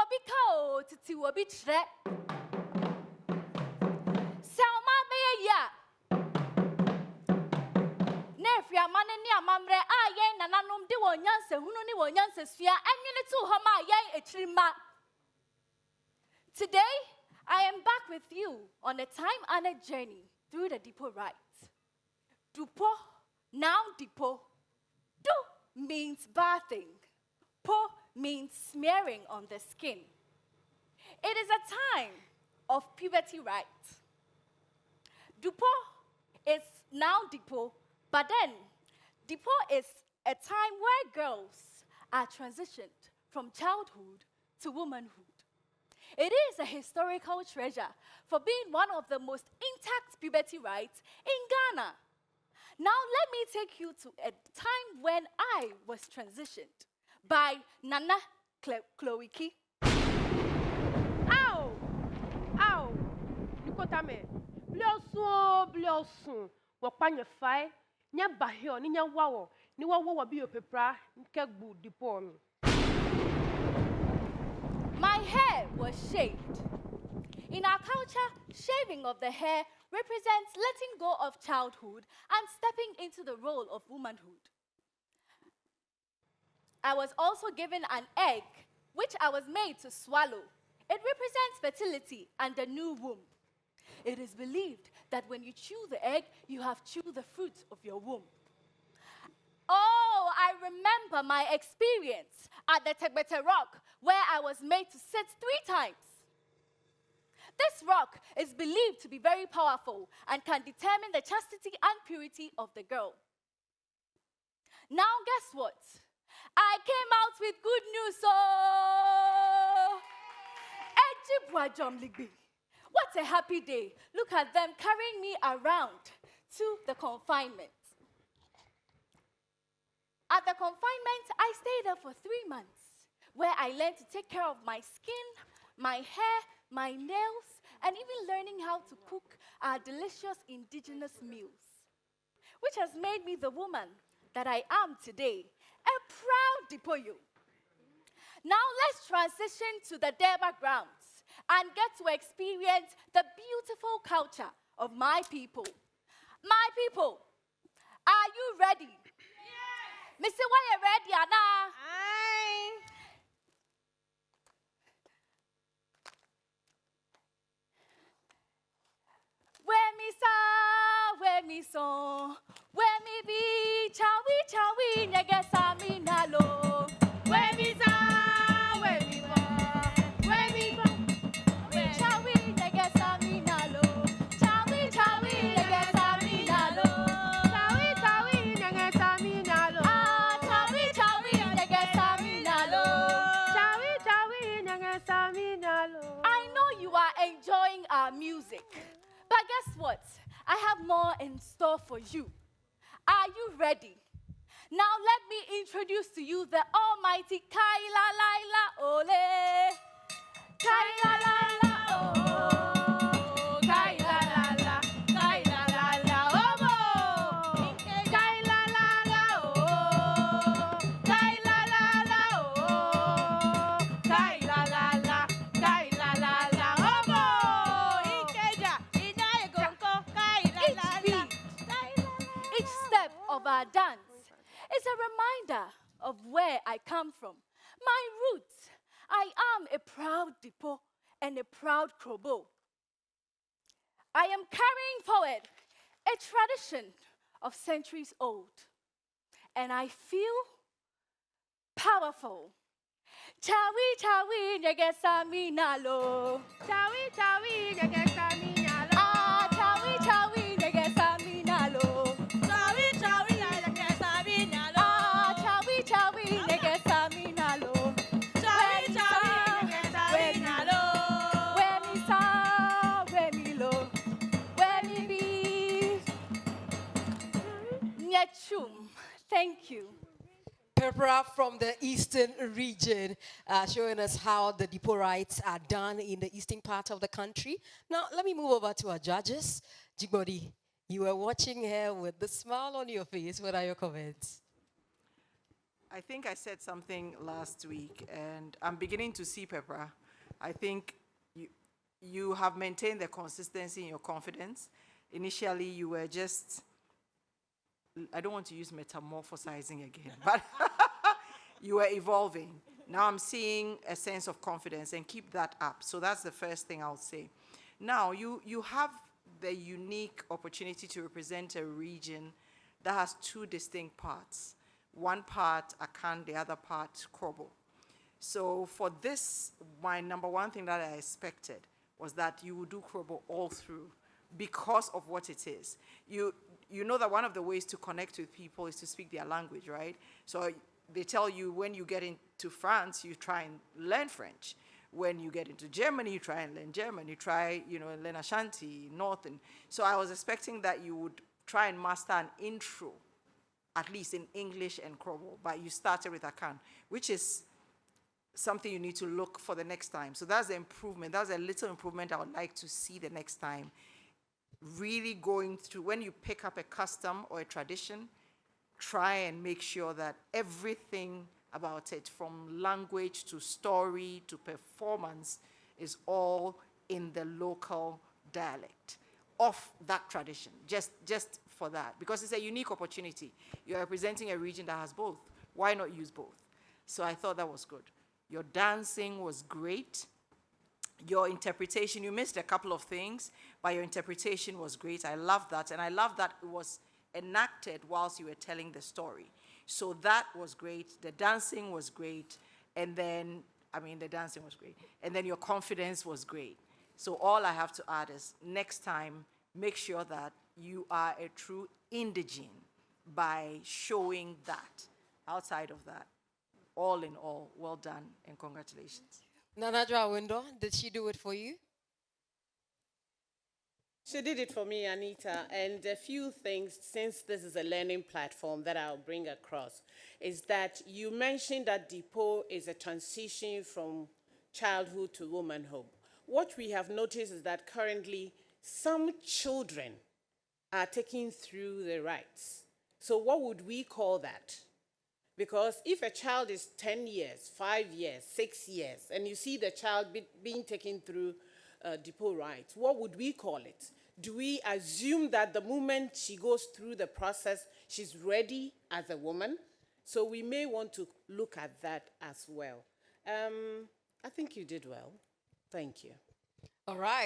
obi ka titi obi chre. Selma be ya. Nefria manani amamre ayen nananom di wonyanse hunu ni wonyanse sua anyene tu ho ma ayen echirima. Today I am back with you on a time-honored journey through the Dipo rites. Dupo, now Dipo. Du means bathing. Po means smearing on the skin. It is a time of puberty rites. Dupo is now Dipo, but then Dipo is a time where girls are transitioned from childhood to womanhood. It is a historical treasure for being one of the most intact puberty rites in Ghana. Now let me take you to a time when I was transitioned by Nana Chloe. Ow! Ow! Nikotame. Blioso. Wakpanye fai. Nya bahio ni nya wawo. Ni wawo wabiyo Peprah. Nkegbu Dipo mi. My hair was shaved. In our culture, shaving of the hair represents letting go of childhood and stepping into the role of womanhood. I was also given an egg, which I was made to swallow. It represents fertility and a new womb. It is believed that when you chew the egg, you have chewed the fruit of your womb. Oh, I remember my experience at the Tegbete Rock, where I was made to sit 3 times. This rock is believed to be very powerful and can determine the chastity and purity of the girl. Now, guess what? I came out with good news. What a happy day. Look at them carrying me around to the confinement. At the confinement, I stayed there for 3 months, where I learned to take care of my skin, my hair, my nails, and even learning how to cook our delicious indigenous meals, which has made me the woman that I am today, a proud Dipoyo. Now let's transition to the Deba grounds and get to experience the beautiful culture of my people. My people, are you ready? Missy, why you ready, Anna? Aye. Where me so, where me be, chawi, nega sami nalo. Where me sa, where me ba, where me ba. Chawi, nega sami nalo. Chawi, nega sami nalo. Chawi, nanga sami nalo. Ah, chawi, nega sami nalo. Chawi, nanga sami nalo. I know you are enjoying our music, but guess what? I have more in store for you. Are you ready? Now let me introduce to you the almighty Kaila Laila Ole. Kaila Laila Oh. Kaila Laila, Kaila Laila Omo. Kaila Laila Oh. Kaila Laila Oh. Kaila Laila, Kaila Laila Omo. Each step of our dance is a reminder of where I come from, my roots. I am a proud Dipo and a proud Krobo. I am carrying forward a tradition of centuries old, and I feel powerful. Chawi, nyegesami nalo. Chawi, nanga sami nalo. Ah, chawi, nyegesami nalo. Chawi, nanga sami nalo. Ah, chawi, nyegesami nalo. Chawi, nanga sami nalo. Where me sa, where me low, where me be. Nyachum. Thank you. Peprah from the eastern region, showing us how the Dipo rites are done in the eastern part of the country. Now, let me move over to our judges. Jigbodi, you were watching her with the smile on your face. What are your comments? I think I said something last week, and I'm beginning to see, Peprah. I think you have maintained the consistency in your confidence. Initially, you were just, I don't want to use metamorphosizing again, but you were evolving. Now I'm seeing a sense of confidence, and keep that up. So that's the first thing I'll say. Now, you have the unique opportunity to represent a region that has two distinct parts. One part, Akan, the other part, Krobo. So for this, my number one thing that I expected was that you would do Krobo all through because of what it is. You know that one of the ways to connect with people is to speak their language, right? So they tell you when you get into France, you try and learn French. When you get into Germany, you try and learn German. You try, learn Ashanti, Northern. So I was expecting that you would try and master an intro, at least in English and Krobo, but you started with Akan, which is something you need to look for the next time. So that's the improvement. That's a little improvement I would like to see the next time. Really going through, when you pick up a custom or a tradition, try and make sure that everything about it, from language to story to performance, is all in the local dialect of that tradition, just for that, because it's a unique opportunity. You're representing a region that has both. Why not use both? So I thought that was good. Your dancing was great. Your interpretation, you missed a couple of things, but your interpretation was great. I love that, and I love that it was enacted whilst you were telling the story. So that was great. The dancing was great, and then, the dancing was great. And then your confidence was great. So all I have to add is, next time, make sure that you are a true indigene by showing that. Outside of that, all in all, well done and congratulations. Nanadra Window, did she do it for you? She did it for me, Anita, and a few things, since this is a learning platform, that I'll bring across, is that you mentioned that Dipo is a transition from childhood to womanhood. What we have noticed is that currently some children are taking through the rites. So what would we call that? Because if a child is 10 years, 5 years, 6 years, and you see the child being taken through Dipo rites, what would we call it? Do we assume that the moment she goes through the process, she's ready as a woman? So we may want to look at that as well. I think you did well. Thank you. All right.